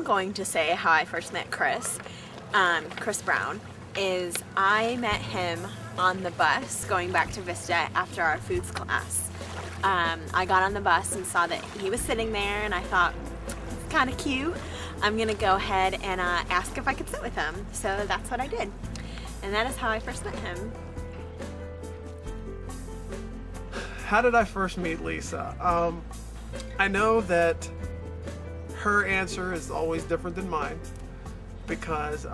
going to say how I first met Chris, Chris Brown, is I met him on the bus going back to Vista after our foods class. I got on the bus and saw that he was sitting there, and I thought, it's kind of cute. I'm gonna go ahead and ask if I could sit with him. So that's what I did. And that is how I first met him. How did I first meet Lisa? I know that her answer is always different than mine because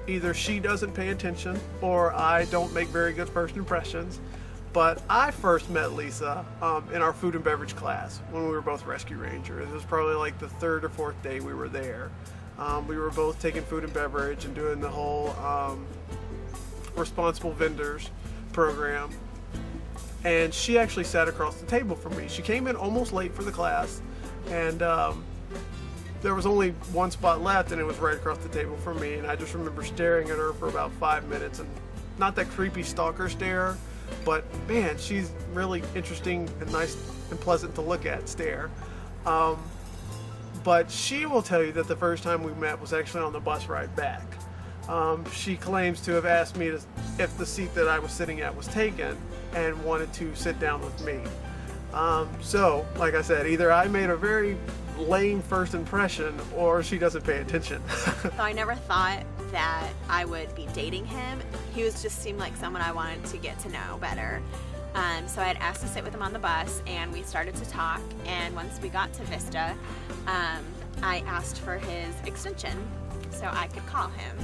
either she doesn't pay attention or I don't make very good first impressions. But I first met Lisa in our food and beverage class when we were both rescue rangers. It was probably like the third or fourth day we were there. We were both taking food and beverage and doing the whole responsible vendors program. And she actually sat across the table from me. She came in almost late for the class, and there was only one spot left, and it was right across the table from me. And I just remember staring at her for about 5 minutes, and not that creepy stalker stare, but man, she's really interesting and nice and pleasant to look at stare. But she will tell you that the first time we met was actually on the bus ride back. She claims to have asked me if the seat that I was sitting at was taken and wanted to sit down with me. So, like I said, either I made a very lame first impression or she doesn't pay attention. So I never thought that I would be dating him. He just seemed like someone I wanted to get to know better. So I had asked to sit with him on the bus, and we started to talk, and once we got to Vista, I asked for his extension so I could call him.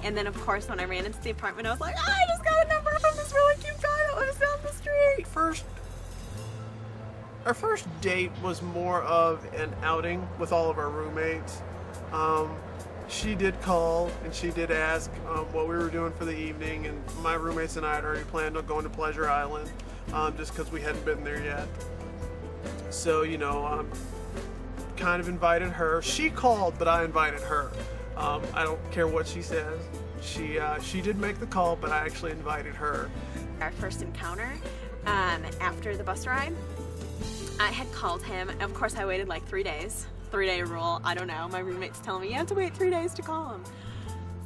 And then of course when I ran into the apartment, I was like, I just got a number from this really cute guy that lives down the street. Our first date was more of an outing with all of our roommates. She did call and she did ask what we were doing for the evening, and my roommates and I had already planned on going to Pleasure Island just because we hadn't been there yet. So, you know, kind of invited her. She called, but I invited her. I don't care what she says. She did make the call, but I actually invited her. Our first encounter after the bus ride, I had called him. Of course, I waited like 3 days. 3-day rule, I don't know. My roommate's telling me you have to wait 3 days to call him.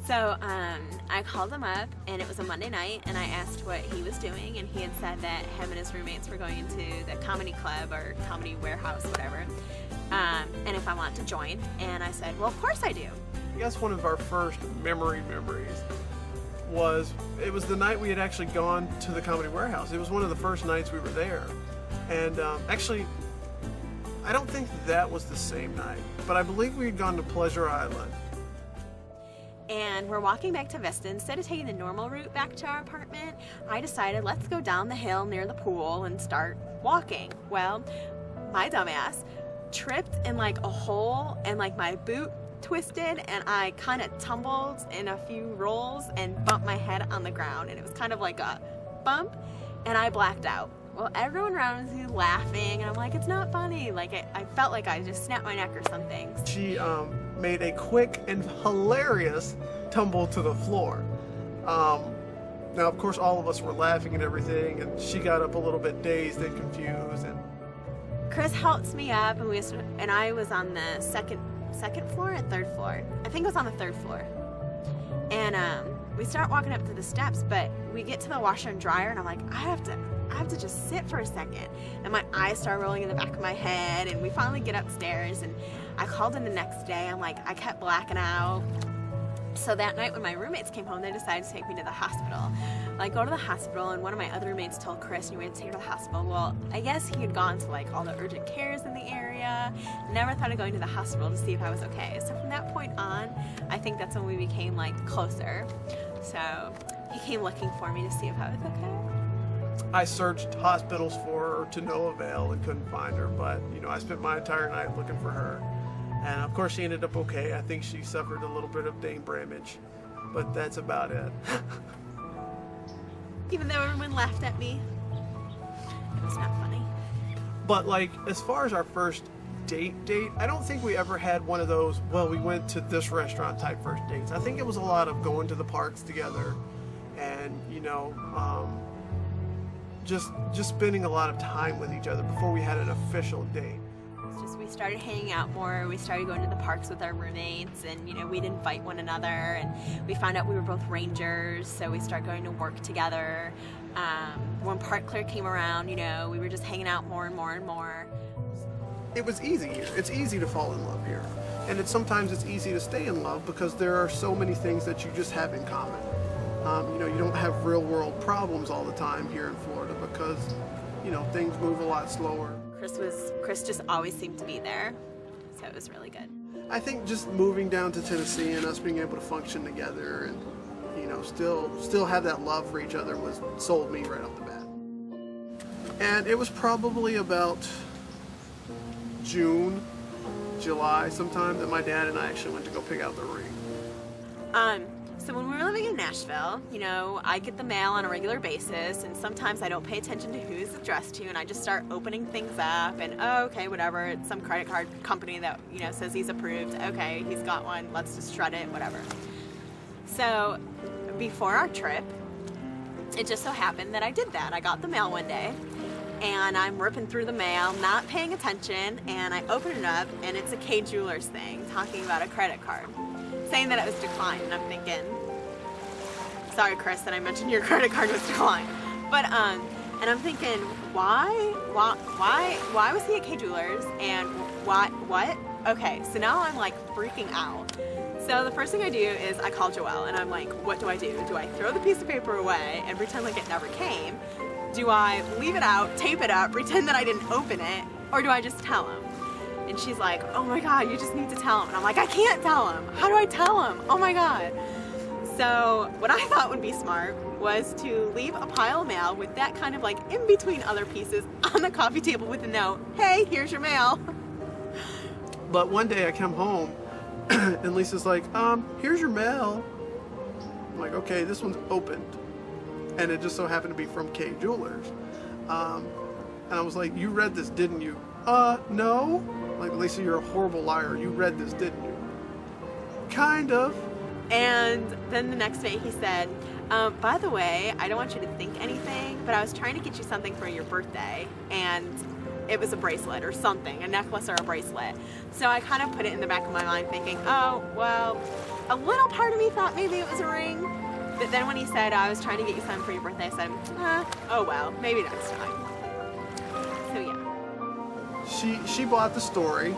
So I called him up, and it was a Monday night, and I asked what he was doing, and he had said that him and his roommates were going into the comedy club or comedy warehouse, whatever, and if I want to join. And I said, well, of course I do. I guess one of our first memories was, it was the night we had actually gone to the comedy warehouse. It was one of the first nights we were there. And actually, I don't think that was the same night, but I believe we had gone to Pleasure Island. And we're walking back to Vista. Instead of taking the normal route back to our apartment, I decided let's go down the hill near the pool and start walking. Well, my dumbass tripped in like a hole, and like my boot twisted, and I kind of tumbled in a few rolls and bumped my head on the ground, and it was kind of like a bump, and I blacked out. Well, everyone around me was laughing, and I'm like, it's not funny. Like, I felt like I just snapped my neck or something. She made a quick and hilarious tumble to the floor. Now, of course, all of us were laughing and everything, and she got up a little bit dazed and confused. And Chris helped me up, and I was on the second floor or third floor. I think it was on the third floor. And we start walking up to the steps, but we get to the washer and dryer, and I'm like, I have to just sit for a second. And my eyes start rolling in the back of my head, and we finally get upstairs, and I called in the next day. I'm like, I kept blacking out. So that night when my roommates came home, they decided to take me to the hospital. I go to the hospital, and one of my other roommates told Chris, you went to take her to the hospital. Well, I guess he had gone to like all the urgent cares in the area. Never thought of going to the hospital to see if I was okay. So from that point on, I think that's when we became like closer. So he came looking for me to see if I was okay. I searched hospitals for her to no avail and couldn't find her, but you know, I spent my entire night looking for her. And of course she ended up okay. I think she suffered a little bit of brain damage, but that's about it. Even though everyone laughed at me, it was not funny. But like, as far as our first date, I don't think we ever had one of those, well, we went to this restaurant type first dates. I think it was a lot of going to the parks together and, you know, just spending a lot of time with each other before we had an official date. It's just we started hanging out more. We started going to the parks with our roommates, and we'd invite one another. And we found out we were both rangers, so we started going to work together. When Park Clear came around, we were just hanging out more and more and more. It was easy here. It's easy to fall in love here, and sometimes it's easy to stay in love because there are so many things that you just have in common. You don't have real world problems all the time here in Florida because things move a lot slower. Chris just always seemed to be there, so it was really good. I think just moving down to Tennessee and us being able to function together and still have that love for each other sold me right off the bat. And it was probably about June, July sometime that my dad and I actually went to go pick out the ring. So when we were living in Nashville, I get the mail on a regular basis, and sometimes I don't pay attention to who it's addressed to, and I just start opening things up, and okay, whatever, it's some credit card company that, says he's approved. Okay, he's got one, let's just shred it, whatever. So before our trip, it just so happened that I did that. I got the mail one day, and I'm ripping through the mail, not paying attention, and I open it up, and it's a Kay Jewelers thing talking about a credit card, saying that it was declined, and I'm thinking, sorry Chris that I mentioned your credit card was declined, but and I'm thinking, why was he at Kay Jewelers, and what? Okay, so now I'm like freaking out. So the first thing I do is I call Joelle, and I'm like, what do I do? Do I throw the piece of paper away and pretend like it never came? Do I leave it out, tape it up, pretend that I didn't open it, or do I just tell him? And she's like, oh my God, you just need to tell him. And I'm like, I can't tell him. How do I tell him? Oh my God. So what I thought would be smart was to leave a pile of mail with that kind of like in between other pieces on the coffee table with a note, hey, here's your mail. But one day I come home and Lisa's like, here's your mail. I'm like, okay, this one's opened. And it just so happened to be from Kay Jewelers. And I was like, you read this, didn't you? No. Like, Lisa, you're a horrible liar. You read this, didn't you? Kind of. And then the next day he said, by the way, I don't want you to think anything, but I was trying to get you something for your birthday, and it was a bracelet or something, a necklace or a bracelet. So I kind of put it in the back of my mind thinking, oh, well, a little part of me thought maybe it was a ring. But then when he said, I was trying to get you something for your birthday, I said, oh well, maybe next time. So yeah. She bought the story,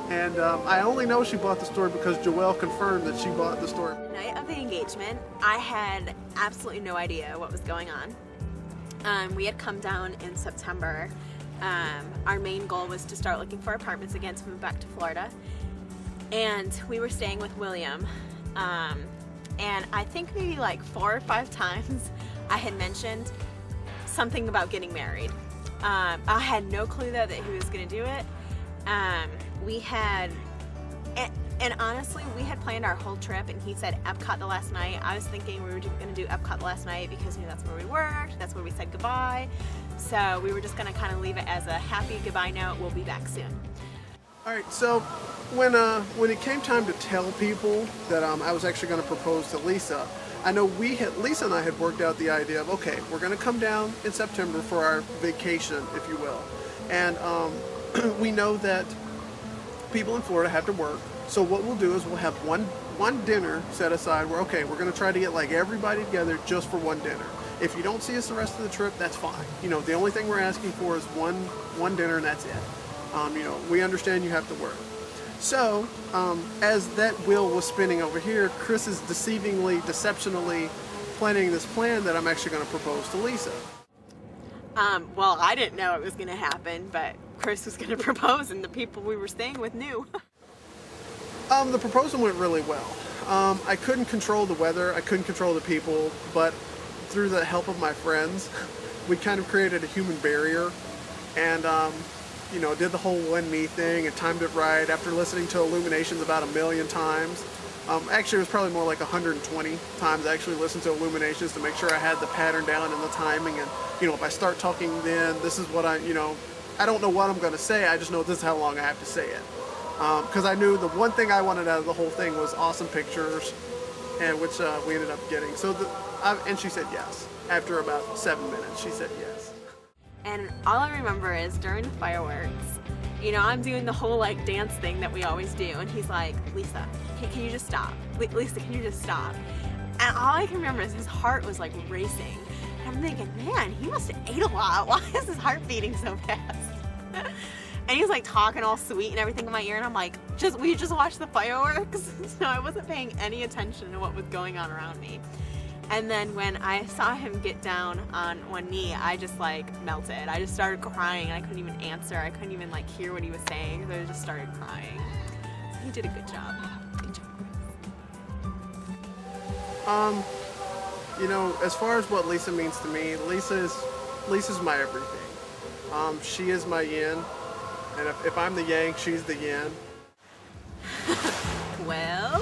and I only know she bought the story because Joelle confirmed that she bought the story. The night of the engagement, I had absolutely no idea what was going on. We had come down in September. Our main goal was to start looking for apartments again to move back to Florida. And we were staying with William. And I think maybe like 4 or 5 times I had mentioned something about getting married. I had no clue though that he was going to do it. We had, and honestly, we had planned our whole trip, and he said Epcot the last night. I was thinking we were going to do Epcot the last night because that's where we worked, that's where we said goodbye. So we were just going to kind of leave it as a happy goodbye note. We'll be back soon. All right, so when it came time to tell people that I was actually going to propose to Lisa, I know Lisa and I had worked out the idea of, okay, we're going to come down in September for our vacation, if you will, and we know that people in Florida have to work. So what we'll do is we'll have one dinner set aside where, okay, we're going to try to get like everybody together just for one dinner. If you don't see us the rest of the trip, that's fine. The only thing we're asking for is one dinner, and that's it. We understand you have to work. So, as that wheel was spinning over here, Chris is deceptionally planning this plan that I'm actually going to propose to Lisa. Well, I didn't know it was going to happen, but Chris was going to propose, and the people we were staying with knew. The proposal went really well. I couldn't control the weather, I couldn't control the people, but through the help of my friends, we kind of created a human barrier, and did the whole one me thing and timed it right after listening to Illuminations about 1 million times. Actually, it was probably more like 120 times I actually listened to Illuminations to make sure I had the pattern down and the timing, and if I start talking then, this is what I don't know what I'm going to say, I just know this is how long I have to say it. Because I knew the one thing I wanted out of the whole thing was awesome pictures, and which we ended up getting. So and she said yes. After about 7 minutes, she said yes. And all I remember is during the fireworks, you know, I'm doing the whole like dance thing that we always do, and he's like, Lisa, can you just stop? Lisa, can you just stop? And all I can remember is his heart was like racing. And I'm thinking, man, he must have ate a lot. Why is his heart beating so fast? And he's like talking all sweet and everything in my ear, and I'm like, we just watched the fireworks. So I wasn't paying any attention to what was going on around me. And then when I saw him get down on one knee, I just like melted. I just started crying. I couldn't even answer. I couldn't even like hear what he was saying. So I just started crying. So he did a good job. Good job, Chris. You know, as far as what Lisa means to me, Lisa's my everything. She is my yin, and if I'm the yang, she's the yin. Well,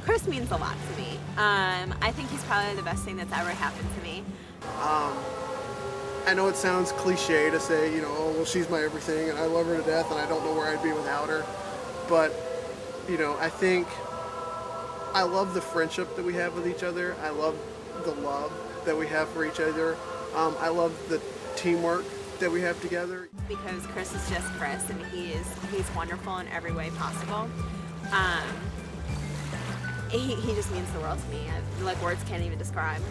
Chris means a lot to me. I think he's probably the best thing that's ever happened to me. I know it sounds cliche to say, you know, oh, well, she's my everything, and I love her to death, and I don't know where I'd be without her. But, you know, I think I love the friendship that we have with each other. I love the love that we have for each other. I love the teamwork that we have together. Because Chris is just Chris, and he's wonderful in every way possible. He just means the world to me. Like words can't even describe.